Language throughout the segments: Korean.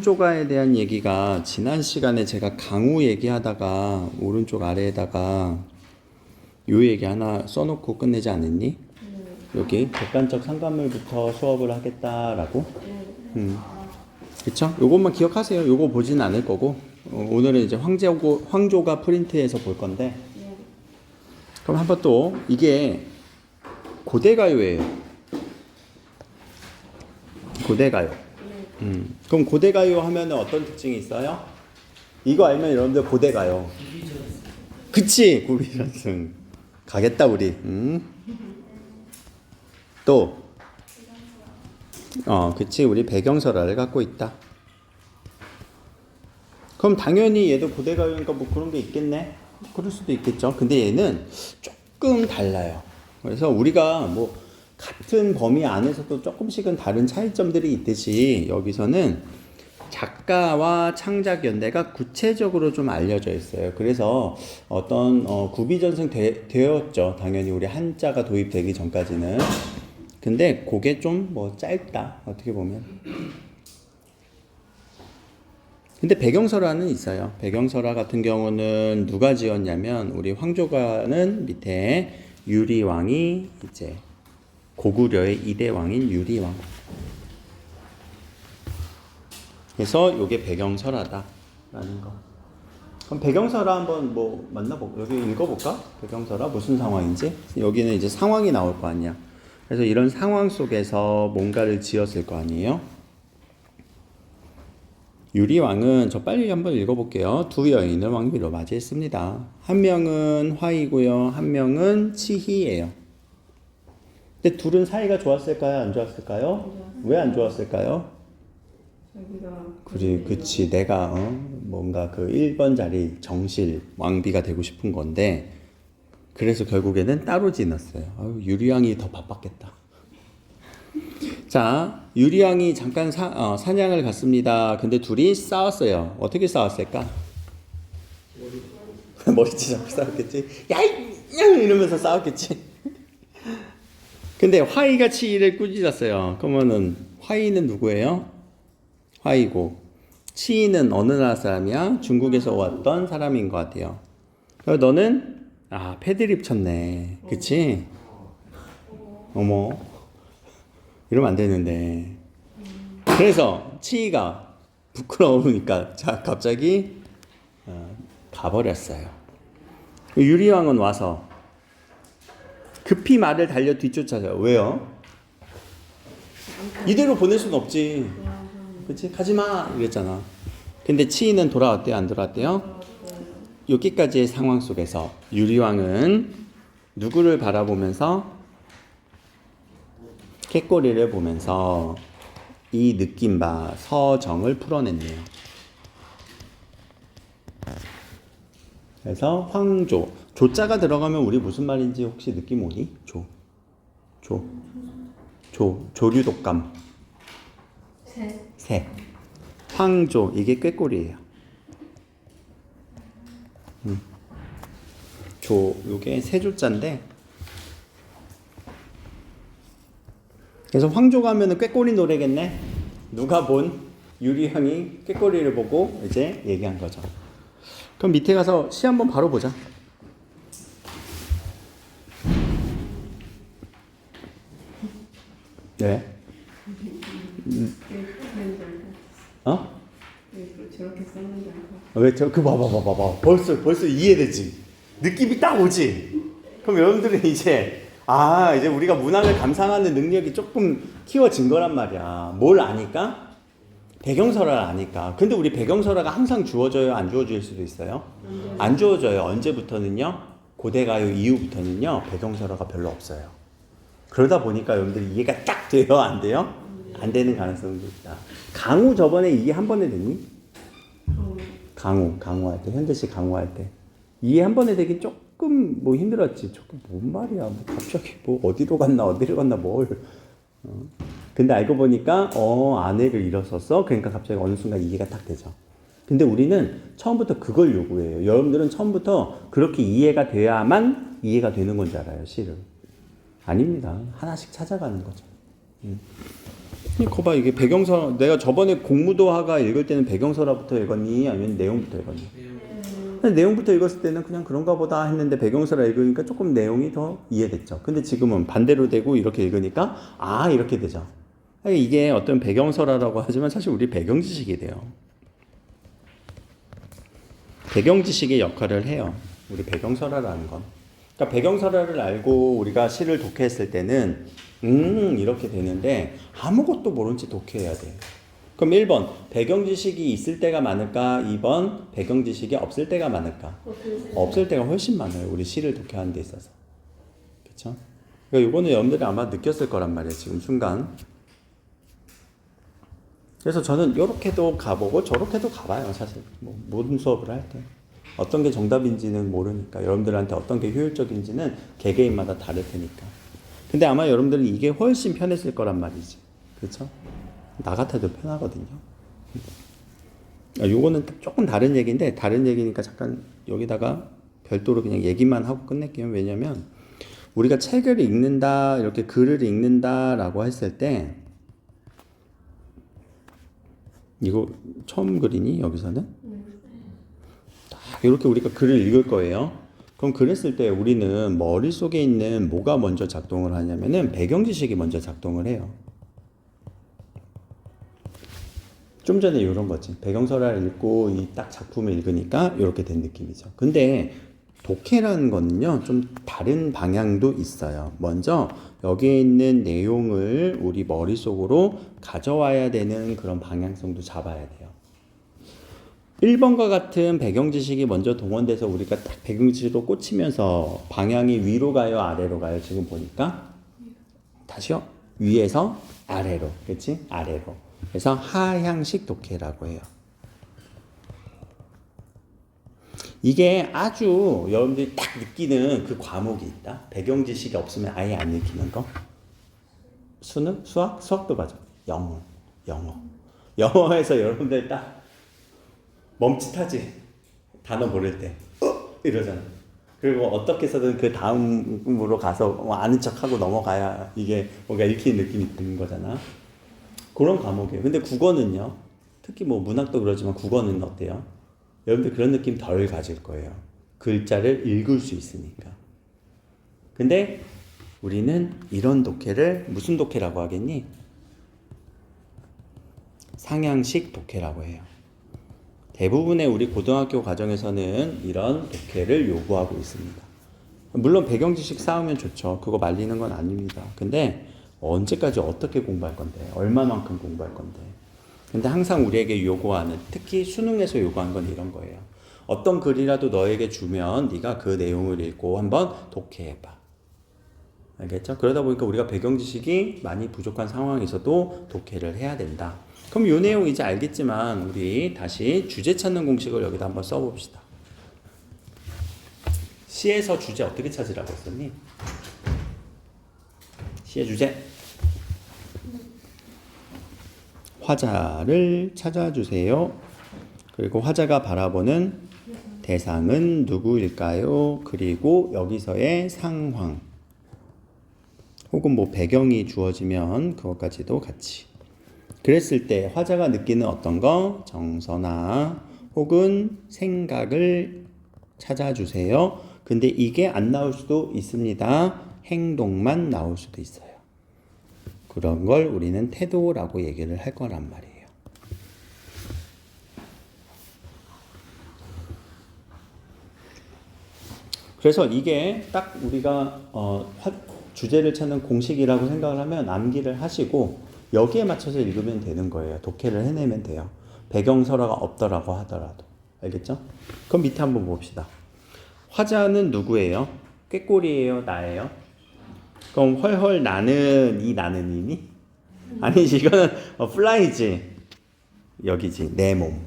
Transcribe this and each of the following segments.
황조가에 대한 얘기가 지난 시간에 제가 강우 얘기하다가 오른쪽 아래에다가 요 얘기 하나 써놓고 끝내지 않았니? 여기 객관적 상관물부터 수업을 하겠다라고. 그쵸? 요것만 기억하세요. 요거 보진 않을 거고 오늘은 이제 황조가 프린트해서 볼 건데. 그럼 한번 또 이게 고대가요예요. 고대가요. 그럼 고대가요 하면 어떤 특징이 있어요? 이거 알면 여러분들 고대가요. 그치? 구비전승 가겠다 우리. 또 그치, 우리 배경설화를 갖고 있다. 그럼 당연히 얘도 고대가요니까 뭐 그런 게 있겠네. 그럴 수도 있겠죠. 근데 얘는 조금 달라요. 그래서 우리가 뭐 같은 범위 안에서도 조금씩은 다른 차이점들이 있듯이 여기서는 작가와 창작 연대가 구체적으로 좀 알려져 있어요. 그래서 어떤 구비전승 되었죠. 당연히 우리 한자가 도입되기 전까지는. 근데 그게 좀 뭐 짧다. 어떻게 보면. 근데 배경설화는 있어요. 배경설화 같은 경우는 누가 지었냐면 우리 황조가는 밑에 유리왕이 이제 고구려의 2대 왕인 유리왕. 그래서 요게 배경설화다라는 거. 그럼 배경설화 한번 뭐 여기 읽어볼까? 배경설화 무슨 상황인지. 여기는 이제 상황이 나올 거 아니야. 그래서 이런 상황 속에서 뭔가를 지었을 거 아니에요. 유리왕은 저 빨리 한번 읽어볼게요. 두 여인을 왕비로 맞이했습니다. 한 명은 화이고요, 한 명은 치희예요. 근데 둘은 사이가 좋았을까요? 안 좋았을까요? 왜 안 좋았을까요? 그치. 내가 뭔가 그 1번 자리 정실 왕비가 되고 싶은 건데 그래서 결국에는 따로 지냈어요. 유리왕이 더 바빴겠다. 자, 유리왕이 잠깐 사냥을 갔습니다. 근데 둘이 싸웠어요. 어떻게 싸웠을까? 머리채 잡고 싸웠겠지? 야 이러면서 싸웠겠지? 근데 화이가 치이를 꾸짖었어요. 그러면은 화이는 누구예요? 화이고 치이는 어느 나라 사람이야? 중국에서 왔던 사람인 것 같아요. 그래서 너는 패드립 쳤네. 그치? 어머, 이러면 안 되는데. 그래서 치이가 부끄러우니까 갑자기 가버렸어요. 유리왕은 와서 급히 말을 달려 뒤쫓아서. 왜요? 이대로 보낼 수는 없지. 그치? 가지마 이랬잖아. 근데 치이는 돌아왔대요? 안 돌아왔대요? 여기까지의 상황 속에서 유리왕은 누구를 바라보면서? 꾀꼬리를 보면서 이 느낌 바 서정을 풀어냈네요. 그래서 황조, 조자가 들어가면 우리 무슨 말인지 혹시 느낌 오니? 조류독감. 새. 황조, 이게 꾀꼬리예요. 요게 세 조자인데. 그래서 황조가 하면은 꾀꼬리 노래겠네. 누가 본 유리왕이 꾀꼬리를 보고 이제 얘기한 거죠. 그럼 밑에 가서 시 한번 바로 보자. 네. 저렇게 썼는데. 왜 봐봐. 벌써 이해되지? 느낌이 딱 오지? 그럼 여러분들은 이제 우리가 문학을 감상하는 능력이 조금 키워진 거란 말이야. 뭘 아니까? 배경설화를 아니까. 근데 우리 배경설화가 항상 주어져요? 안 주어질 수도 있어요? 안 주어져요. 언제부터는요? 고대가요 이후부터는요, 배경설화가 별로 없어요. 그러다 보니까 여러분들이 이해가 딱 돼요? 안 돼요? 안 되는 가능성도 있다. 강우 저번에 이해 한 번에 됐니? 강우할 때, 현대식 강우할 때. 이해 한 번에 되긴 조금 뭐 힘들었지. 조금 뭔 말이야. 뭐 갑자기 뭐 어디로 갔나 뭘. 근데 알고 보니까 아내를 잃었었어. 그러니까 갑자기 어느 순간 이해가 딱 되죠. 근데 우리는 처음부터 그걸 요구해요. 여러분들은 처음부터 그렇게 이해가 돼야만 이해가 되는 건 줄 알아요, 시를. 아닙니다. 하나씩 찾아가는 거죠. 거봐 이게 배경서 내가 저번에 공무도화가 읽을 때는 배경서라부터 읽었니 아니면 내용부터 읽었니? 근데 내용부터 읽었을 때는 그냥 그런가 보다 했는데 배경서라 읽으니까 조금 내용이 더 이해됐죠. 근데 지금은 반대로 되고 이렇게 읽으니까 아 이렇게 되죠. 이게 어떤 배경서라라고 하지만 사실 우리 배경 지식이 돼요. 배경 지식의 역할을 해요. 우리 배경설화라는 건. 그러니까 배경설화를 알고 우리가 시를 독해했을 때는 이렇게 되는데 아무것도 모른 채 독해해야 돼요. 그럼 1번 배경 지식이 있을 때가 많을까? 2번 배경 지식이 없을 때가 많을까? 없을 때가 훨씬 많아요. 우리 시를 독해하는 데 있어서. 그렇죠? 그러니까 이거는 여러분들이 아마 느꼈을 거란 말이에요. 지금 순간. 그래서 저는 이렇게도 가보고 저렇게도 가봐요. 사실 뭐 모든 수업을 할 때. 어떤 게 정답인지는 모르니까 여러분들한테 어떤 게 효율적인지는 개개인마다 다를 테니까. 근데 아마 여러분들은 이게 훨씬 편했을 거란 말이지. 그렇죠? 나 같아도 편하거든요. 요거는 조금 다른 얘기인데 다른 얘기니까 잠깐 여기다가 별도로 그냥 얘기만 하고 끝낼게요. 왜냐면 우리가 책을 읽는다 이렇게 글을 읽는다라고 했을 때 이거 처음 글이니 여기서는? 딱 이렇게 우리가 글을 읽을 거예요. 그럼 그랬을 때 우리는 머릿속에 있는 뭐가 먼저 작동을 하냐면은 배경 지식이 먼저 작동을 해요. 좀 전에 이런 거지. 배경설화를 읽고 이 딱 작품을 읽으니까 이렇게 된 느낌이죠. 근데 독해라는 거는요, 좀 다른 방향도 있어요. 먼저 여기에 있는 내용을 우리 머릿속으로 가져와야 되는 그런 방향성도 잡아야 돼요. 1번과 같은 배경 지식이 먼저 동원돼서 우리가 딱 배경 지식으로 꽂히면서 방향이 위로 가요, 아래로 가요? 지금 보니까 다시요. 위에서 아래로, 그렇지? 아래로. 그래서 하향식 독해라고 해요. 이게 아주 여러분들이 딱 느끼는 그 과목이 있다. 배경 지식이 없으면 아예 안 읽히는 거. 수능? 수학? 수학도 맞아. 영어. 영어에서 여러분들 딱 멈칫하지. 단어 모를 때. 이러잖아. 그리고 어떻게 해서든 그 다음으로 가서 아는 척하고 넘어가야 이게 뭔가 읽히는 느낌이 드는 거잖아. 그런 과목이에요. 근데 국어는요. 특히 뭐 문학도 그러지만 국어는 어때요? 여러분들 그런 느낌 덜 가질 거예요. 글자를 읽을 수 있으니까. 근데 우리는 이런 독해를 무슨 독해라고 하겠니? 상향식 독해라고 해요. 대부분의 우리 고등학교 과정에서는 이런 독해를 요구하고 있습니다. 물론 배경 지식 쌓으면 좋죠. 그거 말리는 건 아닙니다. 근데 언제까지 어떻게 공부할 건데? 얼마만큼 공부할 건데? 근데 항상 우리에게 요구하는, 특히 수능에서 요구하는 건 이런 거예요. 어떤 글이라도 너에게 주면 네가 그 내용을 읽고 한번 독해해봐. 알겠죠? 그러다 보니까 우리가 배경 지식이 많이 부족한 상황에서도 독해를 해야 된다. 그럼 이 내용 이제 알겠지만 우리 다시 주제 찾는 공식을 여기다 한번 써봅시다. 시에서 주제 어떻게 찾으라고 했었니? 시의 주제. 화자를 찾아주세요. 그리고 화자가 바라보는 대상은 누구일까요? 그리고 여기서의 상황. 혹은 뭐 배경이 주어지면 그것까지도 같이. 그랬을 때 화자가 느끼는 어떤 거? 정서나 혹은 생각을 찾아주세요. 근데 이게 안 나올 수도 있습니다. 행동만 나올 수도 있어요. 그런 걸 우리는 태도라고 얘기를 할 거란 말이에요. 그래서 이게 딱 우리가 주제를 찾는 공식이라고 생각을 하면 암기를 하시고 여기에 맞춰서 읽으면 되는 거예요. 독해를 해내면 돼요. 배경설화가 없더라고 하더라도. 알겠죠? 그럼 밑에 한번 봅시다. 화자는 누구예요? 꾀꼬리예요? 나예요? 그럼 헐헐 나는 이 나는이니? 아니지, 이거는 플라이지. 여기지, 내 몸.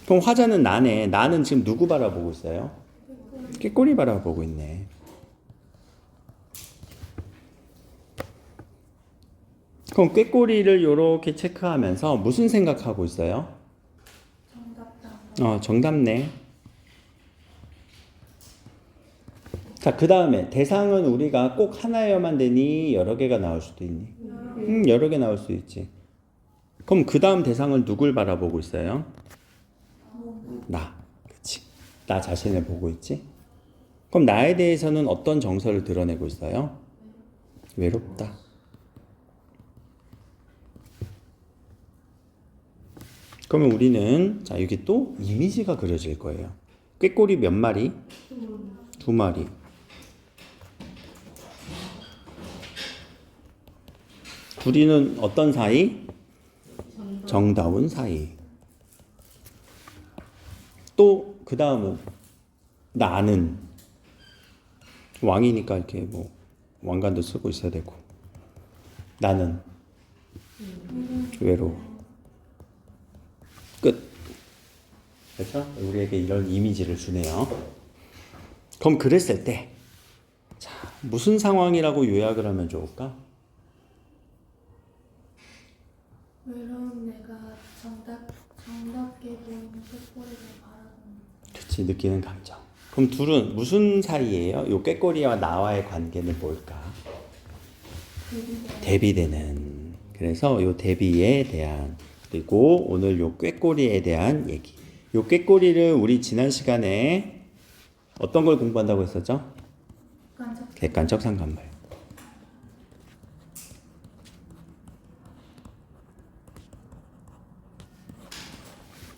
그럼 화자는 나네. 나는 지금 누구 바라보고 있어요? 꾀꼬리 바라보고 있네. 그럼 꾀꼬리를 요렇게 체크하면서 무슨 생각하고 있어요? 정답네. 자, 그 다음에 대상은 우리가 꼭 하나여만 되니 여러 개가 나올 수도 있니? 여러 개 나올 수 있지. 그럼 그 다음 대상은 누굴 바라보고 있어요? 나. 그치. 나 자신을 보고 있지. 그럼 나에 대해서는 어떤 정서를 드러내고 있어요? 외롭다. 그러면 우리는 자, 여기 또 이미지가 그려질 거예요. 꾀꼬리 몇 마리? 2마리. 둘이는 어떤 사이? 정다운 사이. 또 그 다음은 나는 왕이니까 이렇게 뭐 왕관도 쓰고 있어야 되고 나는 외로워. 끝. 그렇죠? 우리에게 이런 이미지를 주네요. 그럼 그랬을 때 자, 무슨 상황이라고 요약을 하면 좋을까? 외로운 내가 정답게 보이는 꾀꼬리를 바라보는. 그치, 느끼는 감정. 그럼 둘은 무슨 사이예요? 요 꾀꼬리와 나와의 관계는 뭘까? 대비되는. 그래서 요 대비에 대한, 그리고 오늘 요 꾀꼬리에 대한 얘기. 요 꾀꼬리를 우리 지난 시간에 어떤 걸 공부한다고 했었죠? 객관적 상관말.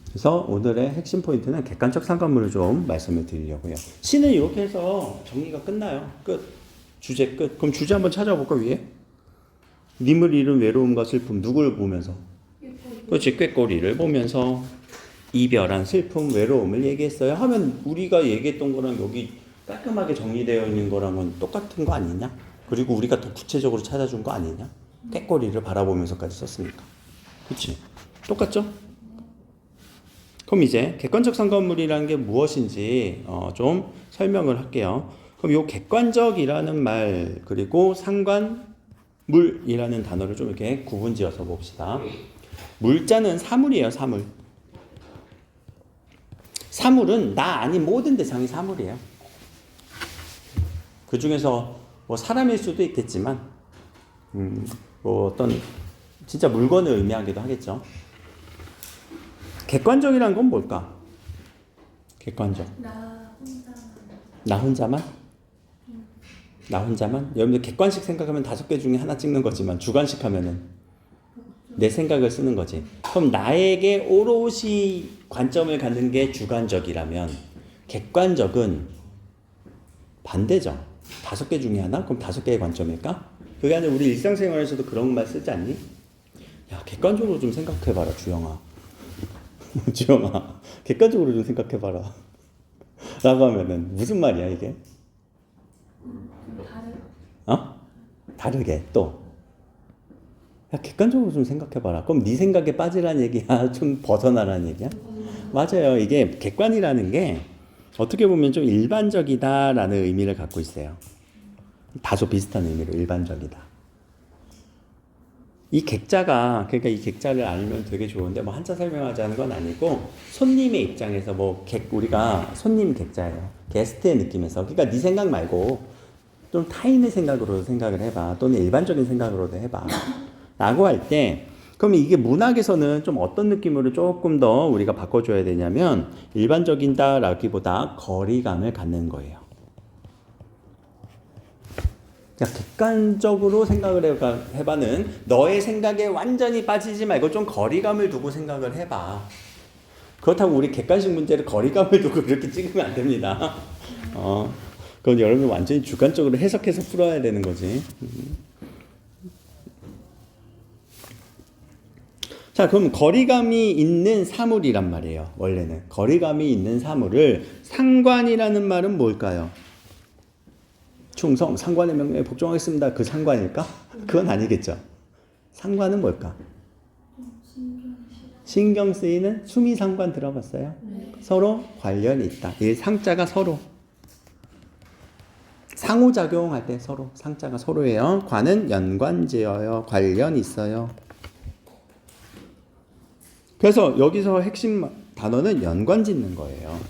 그래서 오늘의 핵심 포인트는 객관적 상관물을 좀 말씀을 드리려고요. 시는 이렇게 해서 정리가 끝나요. 끝. 주제 끝. 그럼 주제 한번 찾아볼까 위에? 님을 잃은 외로움과 슬픔. 누구를 보면서? 그렇지. 꾀꼬리를 보면서 이별한 슬픔, 외로움을 얘기했어요. 하면 우리가 얘기했던 거랑 여기 깔끔하게 정리되어 있는 거랑은 똑같은 거 아니냐? 그리고 우리가 더 구체적으로 찾아준 거 아니냐? 꾀꼬리를 바라보면서까지 썼으니까. 그렇지? 똑같죠? 그럼 이제 객관적 상관물이라는 게 무엇인지 좀 설명을 할게요. 그럼 요 객관적이라는 말 그리고 상관물이라는 단어를 좀 이렇게 구분지어서 봅시다. 물자는 사물이에요. 사물. 사물은 나 아닌 모든 대상이 사물이에요. 그 중에서 뭐 사람일 수도 있겠지만 뭐 어떤 진짜 물건을 의미하기도 하겠죠. 객관적이란 건 뭘까? 객관적. 나 혼자만? 나 혼자만? 여러분들 객관식 생각하면 5개 중에 하나 찍는 거지만 주관식 하면은 내 생각을 쓰는 거지. 그럼 나에게 오롯이 관점을 갖는 게 주관적이라면 객관적은 반대죠. 5개 중에 하나? 그럼 5개의 관점일까? 그게 아니라 우리 일상생활에서도 그런 말 쓰지 않니? 야, 객관적으로 좀 생각해봐라, 주영아. 주영아, 객관적으로 좀 생각해봐라. 라고 하면은 무슨 말이야 이게? 다르게 또. 야, 객관적으로 좀 생각해봐라. 그럼 네 생각에 빠지라는 얘기야? 좀 벗어나라는 얘기야? 맞아요. 이게 객관이라는 게 어떻게 보면 좀 일반적이다라는 의미를 갖고 있어요. 다소 비슷한 의미로 일반적이다. 이 객자가 그러니까 이 객자를 알면 되게 좋은데 뭐 한자 설명하자는 건 아니고 손님의 입장에서 뭐 우리가 손님 객자예요. 게스트의 느낌에서 그러니까 네 생각 말고 좀 타인의 생각으로 생각을 해봐. 또는 일반적인 생각으로도 해봐. 라고 할 때 그럼 이게 문학에서는 좀 어떤 느낌으로 조금 더 우리가 바꿔줘야 되냐면 일반적이다라기보다 거리감을 갖는 거예요. 그러니까 객관적으로 생각을 해봐는 너의 생각에 완전히 빠지지 말고 좀 거리감을 두고 생각을 해봐. 그렇다고 우리 객관식 문제를 거리감을 두고 이렇게 찍으면 안 됩니다. 그건 여러분 완전히 주관적으로 해석해서 풀어야 되는 거지. 자, 그럼 거리감이 있는 사물이란 말이에요. 원래는 거리감이 있는 사물을 상관이라는 말은 뭘까요? 충성, 상관의 명령에 복종하겠습니다. 그 상관일까? 그건 아니겠죠. 상관은 뭘까? 신경 쓰이는 수미상관 들어봤어요? 네. 서로 관련이 있다. 이 상자가 서로 상호작용할 때 서로 상자가 서로예요. 관은 연관지어요. 관련이 있어요. 그래서 여기서 핵심 단어는 연관짓는 거예요.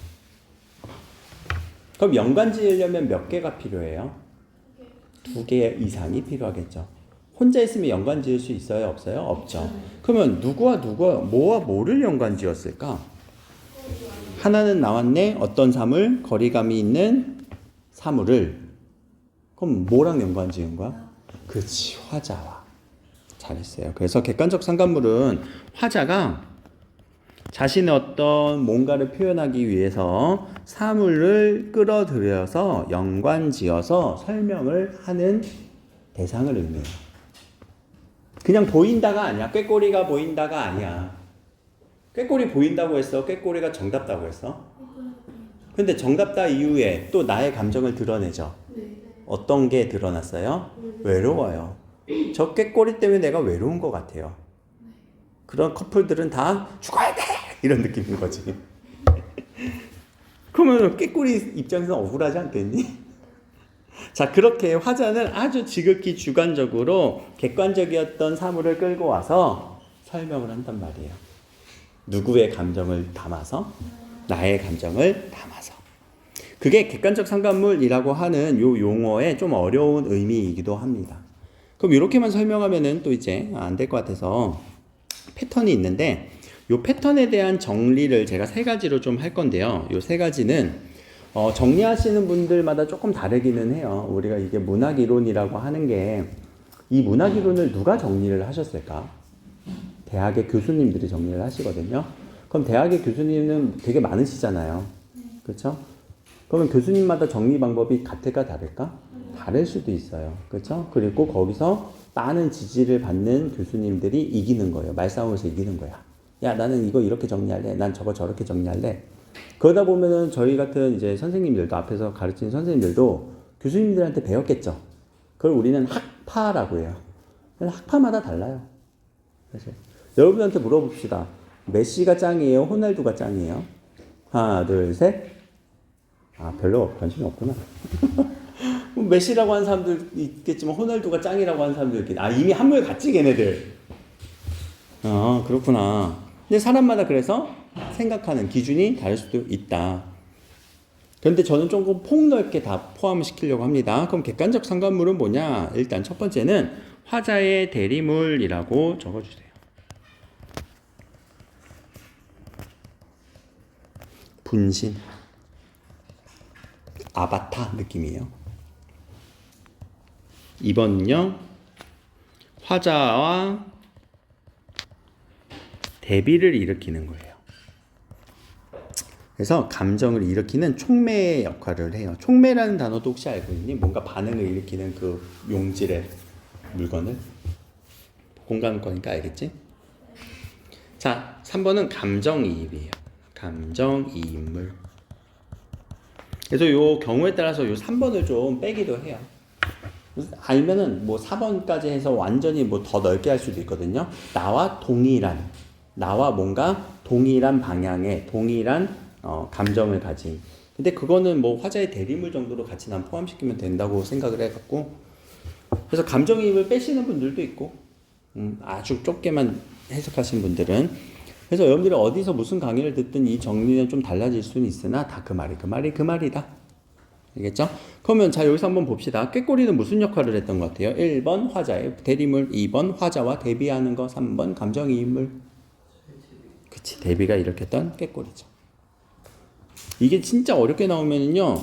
그럼 연관 지으려면 몇 개가 필요해요? 2개 이상이 필요하겠죠. 혼자 있으면 연관 지을 수 있어요? 없어요? 없죠. 그러면 누구와 뭐와 뭐를 연관 지었을까? 하나는 나왔네. 어떤 사물? 거리감이 있는 사물을. 그럼 뭐랑 연관 지은 거야? 그렇지, 화자와. 잘했어요. 그래서 객관적 상관물은 화자가 자신의 어떤 뭔가를 표현하기 위해서 사물을 끌어들여서 연관지어서 설명을 하는 대상을 의미해요. 그냥 보인다가 아니야. 꾀꼬리가 보인다가 아니야. 꾀꼬리 보인다고 했어? 꾀꼬리가 정답다고 했어? 근데 정답다 이후에 또 나의 감정을 드러내죠. 어떤 게 드러났어요? 외로워요. 저 꾀꼬리 때문에 내가 외로운 것 같아요. 그런 커플들은 다 죽어야 돼! 이런 느낌인 거지. 그러면 꾀꼬리 입장에서 억울하지 않겠니? 자, 그렇게 화자는 아주 지극히 주관적으로 객관적이었던 사물을 끌고 와서 설명을 한단 말이에요. 누구의 감정을 담아서? 나의 감정을 담아서. 그게 객관적 상관물이라고 하는 요 용어의 좀 어려운 의미이기도 합니다. 그럼 이렇게만 설명하면은 또 이제 안 될 것 같아서 패턴이 있는데 요 패턴에 대한 정리를 제가 3가지로 좀 할 건데요. 요 3가지는 정리하시는 분들마다 조금 다르기는 해요. 우리가 이게 문학이론이라고 하는 게 이 문학이론을 누가 정리를 하셨을까? 대학의 교수님들이 정리를 하시거든요. 그럼 대학의 교수님은 되게 많으시잖아요. 그렇죠? 그러면 교수님마다 정리 방법이 같을까 다를까? 다를 수도 있어요. 그렇죠? 그리고 거기서 많은 지지를 받는 교수님들이 이기는 거예요. 말싸움에서 이기는 거야. 야, 나는 이거 이렇게 정리할래. 난 저거 저렇게 정리할래. 그러다 보면은 저희 같은 이제 선생님들도 앞에서 가르치는 선생님들도 교수님들한테 배웠겠죠. 그걸 우리는 학파라고 해요. 학파마다 달라요. 사실. 여러분한테 물어봅시다. 메시가 짱이에요? 호날두가 짱이에요? 하나, 둘, 셋. 아, 별로 관심이 없구나. 메시라고 하는 사람들 있겠지만 호날두가 짱이라고 하는 사람들 있겠지. 아, 이미 한물 갔지 걔네들. 아, 그렇구나. 근데 사람마다 그래서 생각하는 기준이 다를 수도 있다. 그런데 저는 조금 폭넓게 다 포함을 시키려고 합니다. 그럼 객관적 상관물은 뭐냐? 일단 첫 번째는 화자의 대리물이라고 적어주세요. 분신, 아바타 느낌이에요. 2번은요. 화자와 대비를 일으키는 거예요. 그래서 감정을 일으키는 촉매의 역할을 해요. 촉매라는 단어도 혹시 알고 있니? 뭔가 반응을 일으키는 그 용질의 물건을. 공간권이니까 알겠지? 자, 3번은 감정이입이에요. 감정이입물. 그래서 요 경우에 따라서 요 3번을 좀 빼기도 해요. 알면은 뭐 4번까지 해서 완전히 뭐 더 넓게 할 수도 있거든요. 나와 동일한, 나와 뭔가 동일한 방향의 동일한 감정을 가진. 근데 그거는 뭐 화자의 대리물 정도로 같이 난 포함시키면 된다고 생각을 해갖고. 그래서 감정이입을 빼시는 분들도 있고, 아주 좁게만 해석하신 분들은. 그래서 여러분들이 어디서 무슨 강의를 듣든 이 정리는 좀 달라질 수는 있으나 다 그 말이다. 알겠죠? 그러면 자, 여기서 한번 봅시다. 꾀꼬리는 무슨 역할을 했던 것 같아요? 1번 화자의 대리물, 2번 화자와 대비하는 거, 3번 감정이입물. 그치, 대비가 일으켰던 꾀꼬리죠. 이게 진짜 어렵게 나오면은요,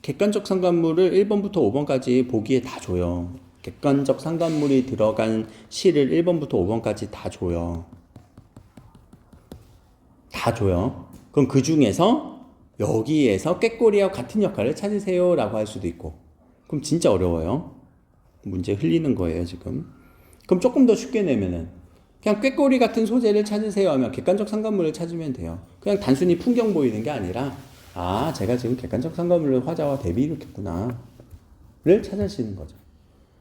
객관적 상관물을 1번부터 5번까지 보기에 다 줘요. 객관적 상관물이 들어간 시를 1번부터 5번까지 다 줘요. 다 줘요. 그럼 그 중에서 여기에서 꾀꼬리와 같은 역할을 찾으세요 라고 할 수도 있고. 그럼 진짜 어려워요. 문제 흘리는 거예요 지금. 그럼 조금 더 쉽게 내면은 그냥 꾀꼬리 같은 소재를 찾으세요 하면 객관적 상관물을 찾으면 돼요. 그냥 단순히 풍경 보이는 게 아니라 아, 제가 지금 객관적 상관물을 화자와 대비 일으켰구나 를 찾으시는 거죠.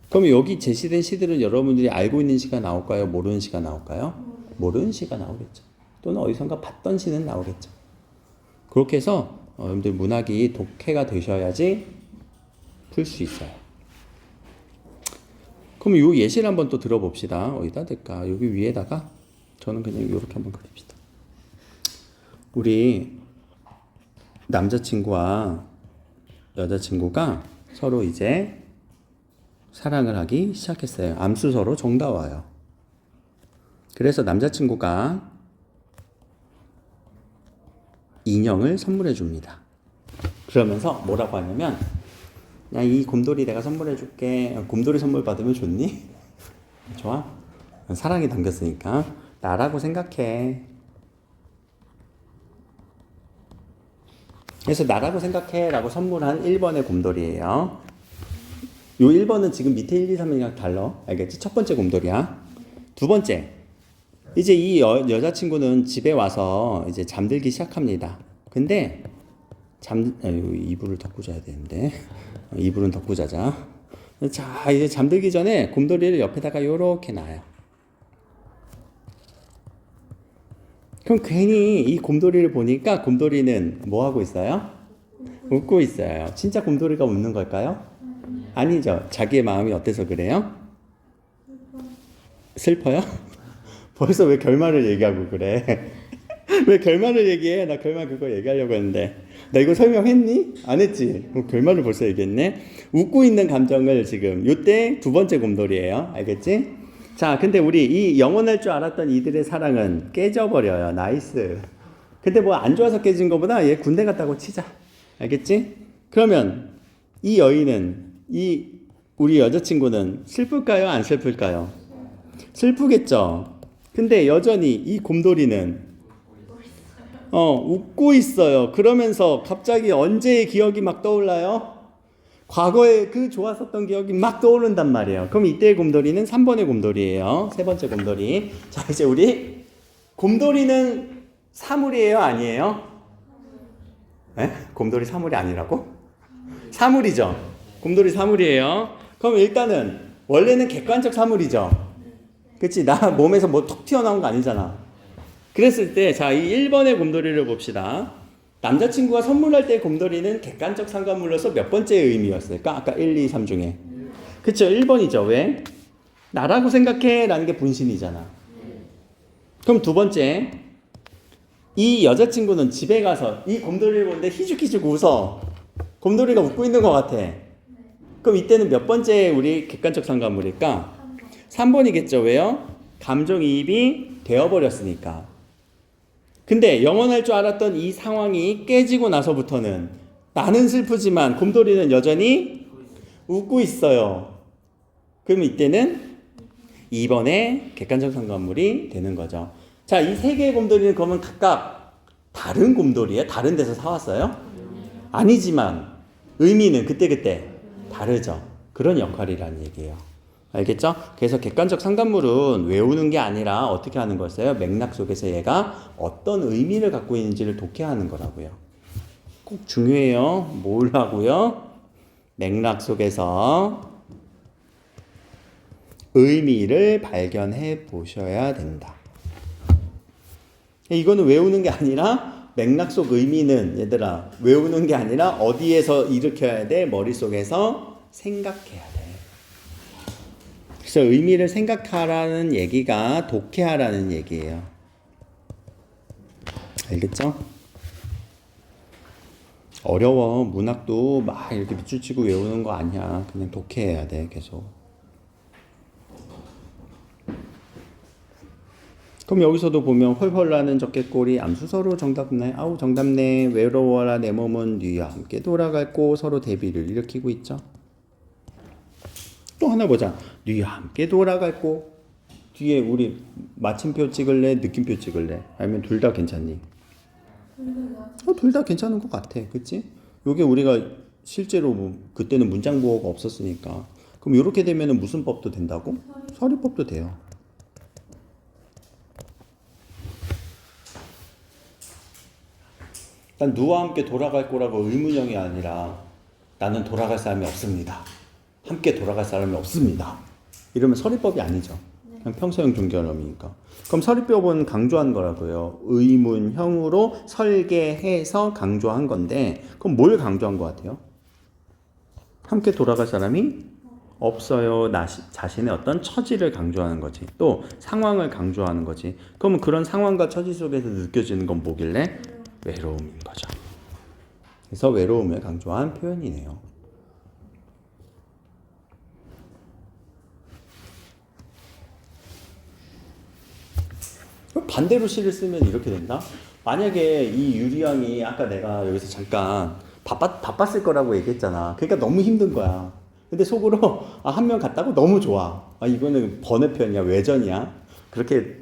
그럼 여기 제시된 시들은 여러분들이 알고 있는 시가 나올까요? 모르는 시가 나올까요? 모르는 시가 나오겠죠. 또는 어디선가 봤던 시는 나오겠죠. 그렇게 해서 여러분들 문학이 독해가 되셔야지 풀 수 있어요. 그럼 요 예시를 한번 또 들어봅시다. 어디다 될까? 여기 위에다가 저는 그냥 이렇게 한번 그립시다. 우리 남자친구와 여자친구가 서로 이제 사랑을 하기 시작했어요. 암수 서로 정다워요. 그래서 남자친구가 인형을 선물해 줍니다. 그러면서 뭐라고 하냐면, 야, 이 곰돌이 내가 선물해 줄게. 곰돌이 선물 받으면 좋니? 좋아? 사랑이 담겼으니까 나라고 생각해. 그래서 나라고 생각해 라고 선물한 1번의 곰돌이에요. 요 1번은 지금 밑에 1, 2, 3이랑 달라. 알겠지? 첫 번째 곰돌이야. 두 번째, 이제 이 여자친구는 집에 와서 이제 잠들기 시작합니다. 근데 이불을 덮고 자야 되는데 이불은 덮고 자자. 자, 이제 잠들기 전에 곰돌이를 옆에다가 요렇게 놔요. 그럼 괜히 이 곰돌이를 보니까 곰돌이는 뭐 하고 있어요? 웃고 있어요. 진짜 곰돌이가 웃는 걸까요? 아니죠. 자기의 마음이 어때서 그래요? 슬퍼요? 벌써 왜 결말을 얘기하고 그래? 왜 결말을 얘기해? 나 결말 그거 얘기하려고 했는데. 나 이거 설명했니? 안 했지? 결말을 벌써 얘기했네. 웃고 있는 감정을 지금 요때 두 번째 곰돌이에요. 알겠지? 자, 근데 우리 이 영원할 줄 알았던 이들의 사랑은 깨져버려요. 나이스. 근데 뭐 안 좋아서 깨진 거보다 얘 군대 갔다고 치자. 알겠지? 그러면 이 여인은, 우리 여자친구는 슬플까요? 안 슬플까요? 슬프겠죠? 근데 여전히 이 곰돌이는 웃고 있어요. 그러면서 갑자기 언제의 기억이 막 떠올라요? 과거에 그 좋았었던 기억이 막 떠오른단 말이에요. 그럼 이때의 곰돌이는 3번의 곰돌이에요. 세 번째 곰돌이. 자, 이제 우리 곰돌이는 사물이에요? 아니에요? 에? 곰돌이 사물이 아니라고? 사물이죠. 곰돌이 사물이에요. 그럼 일단은 원래는 객관적 사물이죠. 그치? 나 몸에서 뭐 톡 튀어나온 거 아니잖아. 그랬을 때, 자, 이 1번의 곰돌이를 봅시다. 남자친구가 선물할 때 곰돌이는 객관적 상관물로서 몇 번째의 의미였을까? 아까 1, 2, 3 중에. 그쵸? 1번이죠. 왜? 나라고 생각해 라는 게 본신이잖아. 그럼 두 번째, 이 여자친구는 집에 가서 이 곰돌이를 보는데 희죽희죽 웃어. 곰돌이가 웃고 있는 것 같아. 그럼 이때는 몇 번째 우리 객관적 상관물일까? 3번이겠죠. 왜요? 감정이입이 되어버렸으니까. 근데 영원할 줄 알았던 이 상황이 깨지고 나서부터는 나는 슬프지만 곰돌이는 여전히 웃고 있어요. 그럼 이때는 2번의 객관적 상관물이 되는 거죠. 자, 이 세 개의 곰돌이는 그러면 각각 다른 곰돌이에요? 다른 데서 사왔어요? 아니지만 의미는 그때그때 다르죠. 그런 역할이라는 얘기예요. 알겠죠? 그래서 객관적 상관물은 외우는 게 아니라 어떻게 하는 거였어요? 맥락 속에서 얘가 어떤 의미를 갖고 있는지를 독해하는 거라고요. 꼭 중요해요. 뭘 하고요? 맥락 속에서 의미를 발견해 보셔야 된다. 이거는 외우는 게 아니라 맥락 속 의미는 얘들아 외우는 게 아니라 어디에서 일으켜야 돼? 머릿속에서 생각해야 돼. 그래서 의미를 생각하라는 얘기가 독해하라는 얘기예요. 알겠죠? 어려워. 문학도 막 이렇게 밑줄 치고 외우는 거 아니야. 그냥 독해해야 돼. 계속. 그럼 여기서도 보면 헐헐 나는 적개꼬리 암수서로 정답네. 아우 정답네. 외로워라 내 몸은 네와 함께 돌아갈고 서로 대비를 일으키고 있죠. 또 하나 보자. 네와 함께 돌아갈고 뒤에 우리 마침표 찍을래? 느낌표 찍을래? 아니면 둘 다 괜찮니? 둘 다 괜찮은 것 같아. 그치? 요게 우리가 실제로 뭐 그때는 문장 부호가 없었으니까 그럼 이렇게 되면은 무슨 법도 된다고? 서리법도 돼요. 난 누와 함께 돌아갈 거라고 의문형이 아니라 나는 돌아갈 사람이 없습니다. 함께 돌아갈 사람이 없습니다. 이러면 서리법이 아니죠. 그냥 평소형 종결음이니까. 그럼 서리법은 강조한 거라고요. 의문형으로 설계해서 강조한 건데 그럼 뭘 강조한 것 같아요? 함께 돌아갈 사람이 없어요. 나 자신의 어떤 처지를 강조하는 거지. 또 상황을 강조하는 거지. 그러면 그런 상황과 처지 속에서 느껴지는 건 뭐길래? 외로움인 거죠. 그래서 외로움을 강조한 표현이네요. 반대로 시를 쓰면 이렇게 된다? 만약에 이 유리왕이 아까 내가 여기서 잠깐 바빴을 거라고 얘기했잖아. 그러니까 너무 힘든 거야. 근데 속으로 한 명 갔다고 너무 좋아. 이거는 번외편이야, 외전이야. 그렇게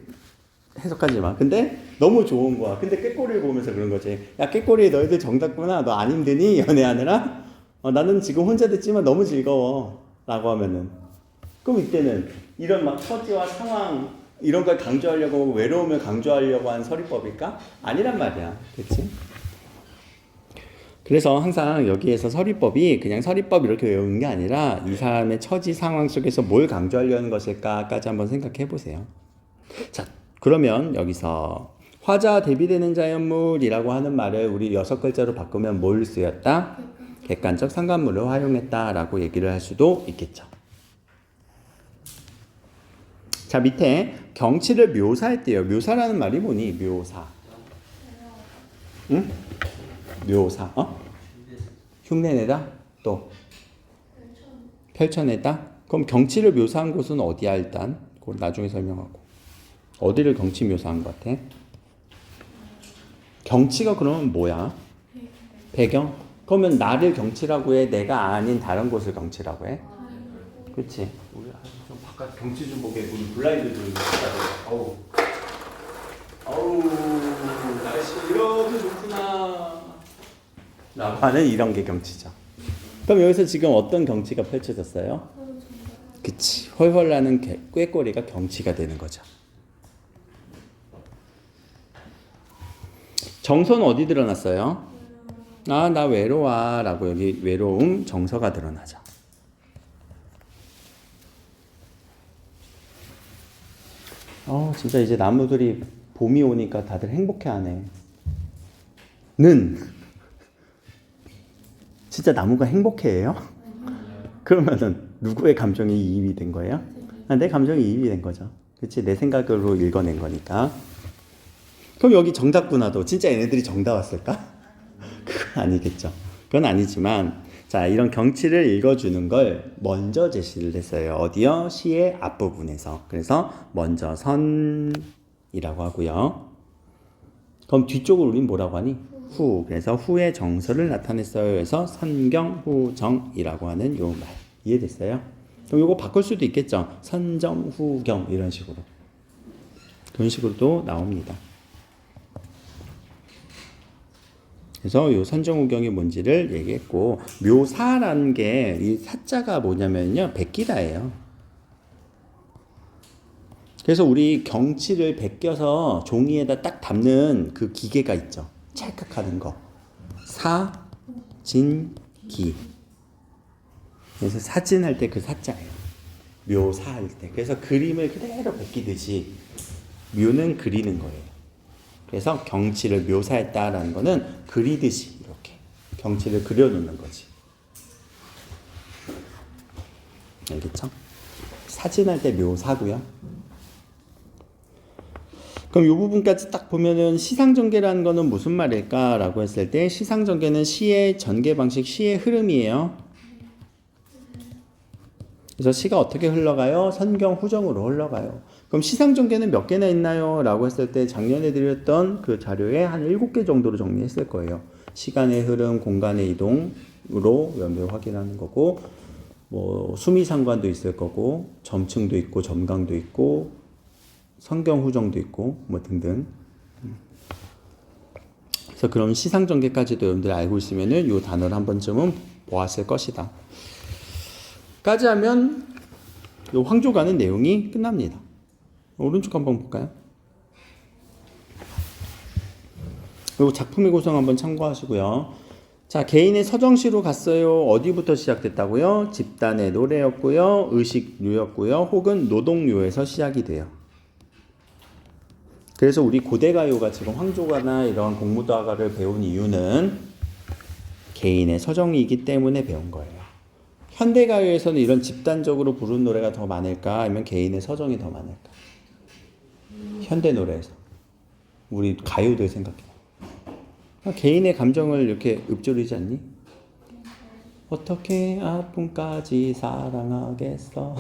해석하지 마. 근데 너무 좋은 거야. 근데 꾀꼬리를 보면서 그런 거지. 야, 꾀꼬리 너희들 정답구나. 너 안 힘드니? 연애하느라? 나는 지금 혼자 됐지만 너무 즐거워. 라고 하면은. 그럼 이때는 이런 막 처지와 상황 이런 걸 강조하려고 외로움을 강조하려고 한 서리법일까? 아니란 말이야. 그치? 그래서 항상 여기에서 서리법이 그냥 서리법 이렇게 외우는 게 아니라 이 사람의 처지 상황 속에서 뭘 강조하려는 것일까까지 한번 생각해 보세요. 자, 그러면 여기서 화자 대비되는 자연물이라고 하는 말을 우리 6글자로 바꾸면 뭘 쓰였다? 객관적 상관물을 활용했다라고 얘기를 할 수도 있겠죠. 자, 밑에 경치를 묘사했대요. 묘사라는 말이 뭐니? 묘사. 응? 묘사. 흉내내다? 또 펼쳐내다? 그럼 경치를 묘사한 곳은 어디야 일단? 그걸 나중에 설명하고. 어디를 경치 묘사한 것 같아? 경치가 그러면 뭐야? 배경? 그러면 나를 경치라고 해? 내가 아닌 다른 곳을 경치라고 해? 그렇지? 우리 좀 바깥 경치 좀 보게. 우리 블라인드 좀 어우 날씨 이렇게 좋구나 라고 하는 이런 게 경치죠. 그럼 여기서 지금 어떤 경치가 펼쳐졌어요? 그치, 훨훨 나는 꾀꼬리가 경치가 되는 거죠. 정서는 어디 드러났어요? 나 외로워 라고 여기 외로움 정서가 드러나죠. 진짜 이제 나무들이 봄이 오니까 다들 행복해하네. 진짜 나무가 행복해해요? 그러면은 누구의 감정이 이입이 된 거예요? 내 감정이 이입이 된 거죠. 그치? 내 생각으로 읽어낸 거니까. 그럼 여기 정답구나도 진짜 얘네들이 정답 왔을까? 그건 아니겠죠. 그건 아니지만 자, 이런 경치를 읽어주는 걸 먼저 제시를 했어요. 어디요? 시의 앞부분에서. 그래서 먼저 선이라고 하고요. 그럼 뒤쪽을 우린 뭐라고 하니? 후. 그래서 후의 정서를 나타냈어요. 그래서 선경후정이라고 하는 요 말. 이해됐어요? 그럼 요거 바꿀 수도 있겠죠. 선정후경 이런 식으로. 그런 식으로도 나옵니다. 그래서 요 선정후경이 뭔지를 얘기했고, 묘사라는 게 이 사자가 뭐냐면요, 베끼다예요. 그래서 우리 경치를 베껴서 종이에다 딱 담는 그 기계가 있죠. 찰칵하는 거. 사, 진, 기. 그래서 사진할 때 그 사자예요. 묘사할 때. 그래서 그림을 그대로 베끼듯이 묘는 그리는 거예요. 그래서 경치를 묘사했다라는 거는 그리듯이 이렇게 경치를 그려놓는 거지. 알겠죠? 사진할 때 묘사고요. 그럼 이 부분까지 딱 보면은 시상전개라는 거는 무슨 말일까라고 했을 때 시상전개는 시의 전개 방식, 시의 흐름이에요. 그래서 시가 어떻게 흘러가요? 선경후정으로 흘러가요. 그럼 시상전개는 몇 개나 있나요? 라고 했을 때 작년에 드렸던 그 자료에 한 7개 정도로 정리했을 거예요. 시간의 흐름, 공간의 이동으로 연배 확인하는 거고, 뭐 수미상관도 있을 거고, 점층도 있고, 점강도 있고, 선경후정도 있고, 뭐 등등. 그래서 그럼 시상전개까지도 여러분들 알고 있으면은 이 단어를 한 번쯤은 보았을 것이다. 까지 하면 이 황조가는 내용이 끝납니다. 오른쪽 한번 볼까요? 이 작품의 구성 한번 참고하시고요. 자, 개인의 서정시로 갔어요. 어디부터 시작됐다고요? 집단의 노래였고요. 의식류였고요. 혹은 노동요에서 시작이 돼요. 그래서 우리 고대가요가 지금 황조가나 이런 공무다가를 배운 이유는 개인의 서정이기 때문에 배운 거예요. 현대가요에서는 이런 집단적으로 부르는 노래가 더 많을까? 아니면 개인의 서정이 더 많을까? 현대 노래에서. 우리 가요들 생각해. 개인의 감정을 이렇게 읊조리지 않니? 어떻게 아픔까지 사랑하겠어.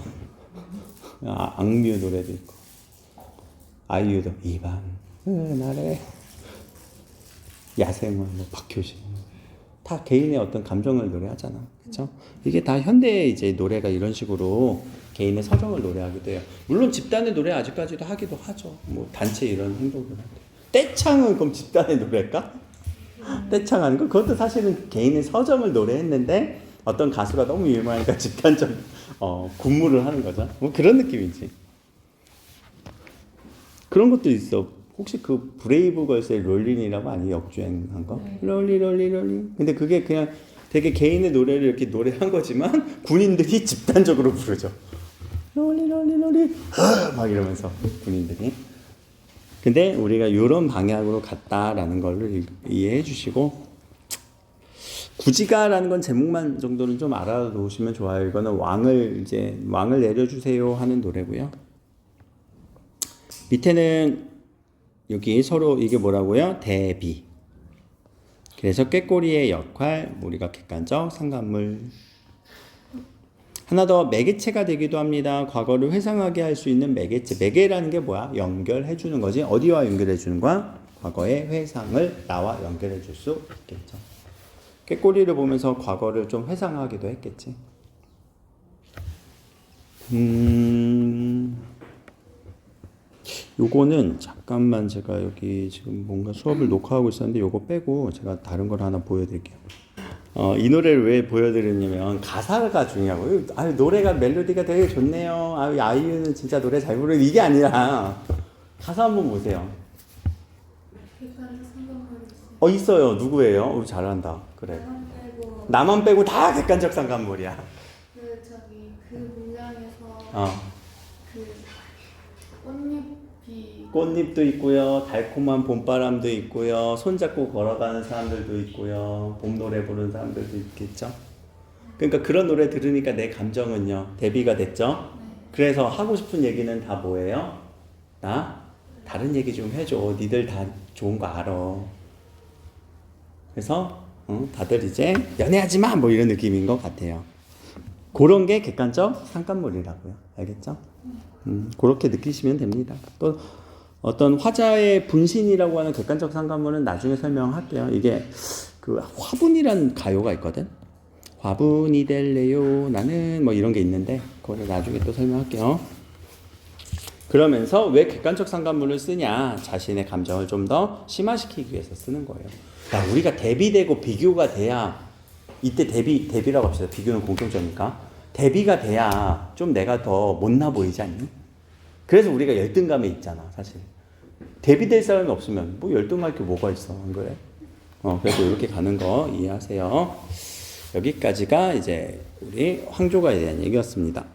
악뮤 노래도 있고 아이유도 이 밤은 아래 야생화 뭐 박효신 다 개인의 어떤 감정을 노래하잖아. 그렇죠? 이게 다 현대의 이제 노래가 이런 식으로 개인의 서정을 노래하기도 해요. 물론 집단의 노래 아직까지도 하기도 하죠. 뭐 단체 이런 행동들 할 때. 떼창은 그럼 집단의 노래일까? 떼창하는 거 그것도 사실은 개인의 서정을 노래했는데 어떤 가수가 너무 유명하니까 집단적 군무를 하는 거죠. 뭐 그런 느낌이지. 그런 것도 있어. 혹시 그 브레이브걸스의 롤린이라고 아니 역주행한 거? 네. 롤리. 근데 그게 그냥 되게 개인의 노래를 이렇게 노래한 거지만 군인들이 집단적으로 부르죠. 롤리 막 이러면서 군인들이. 근데 우리가 이런 방향으로 갔다라는 걸 이해해 주시고 구지가라는 건 제목만 정도는 좀 알아두시면 좋아요. 이거는 왕을 내려주세요 하는 노래고요. 밑에는 여기 서로 이게 뭐라고요? 대비. 그래서 꾀꼬리의 역할, 우리가 객관적 상관물. 하나 더 매개체가 되기도 합니다. 과거를 회상하게 할 수 있는 매개체. 매개라는 게 뭐야? 연결해 주는 거지. 어디와 연결해 주는 거야? 과거의 회상을 나와 연결해 줄 수 있겠죠. 꾀꼬리를 보면서 과거를 좀 회상하기도 했겠지. 요거는 잠깐만 제가 여기 지금 뭔가 수업을 녹화하고 있었는데 요거 빼고 제가 다른 걸 하나 보여드릴게요. 이 노래를 왜 보여드리냐면 가사가 중요하고 노래가 멜로디가 되게 좋네요. 아이유는 진짜 노래 잘 부르는 이게 아니라 가사 한번 보세요. 객관적 상관물이 있어요. 있어요. 누구예요? 잘한다. 그래. 나만 빼고 나만 빼고 다 객관적 상관물이야. 그 문장에서 그 꽃잎도 있고요. 달콤한 봄바람도 있고요. 손잡고 걸어가는 사람들도 있고요. 봄 노래 부르는 사람들도 있겠죠. 그러니까 그런 노래 들으니까 내 감정은요. 대비가 됐죠. 그래서 하고 싶은 얘기는 다 뭐예요? 나 다른 얘기 좀 해줘. 니들 다 좋은 거 알아. 그래서 다들 이제 연애하지 마! 뭐 이런 느낌인 것 같아요. 그런 게 객관적 상관물이라고요. 알겠죠? 그렇게 느끼시면 됩니다. 또 어떤 화자의 분신이라고 하는 객관적 상관물은 나중에 설명할게요. 이게 그 화분이란 가요가 있거든. 화분이 될래요 나는 뭐 이런 게 있는데 그거를 나중에 또 설명할게요. 그러면서 왜 객관적 상관물을 쓰냐? 자신의 감정을 좀 더 심화시키기 위해서 쓰는 거예요. 우리가 대비되고 비교가 돼야 이때 대비라고 합시다. 비교는 공통점이니까. 대비가 돼야 좀 내가 더 못나 보이지 않니? 그래서 우리가 열등감에 있잖아, 사실. 대비될 사람이 없으면 뭐 열등할 게 뭐가 있어, 안 그래? 그래서 이렇게 가는 거 이해하세요. 여기까지가 이제 우리 황조가에 대한 얘기였습니다.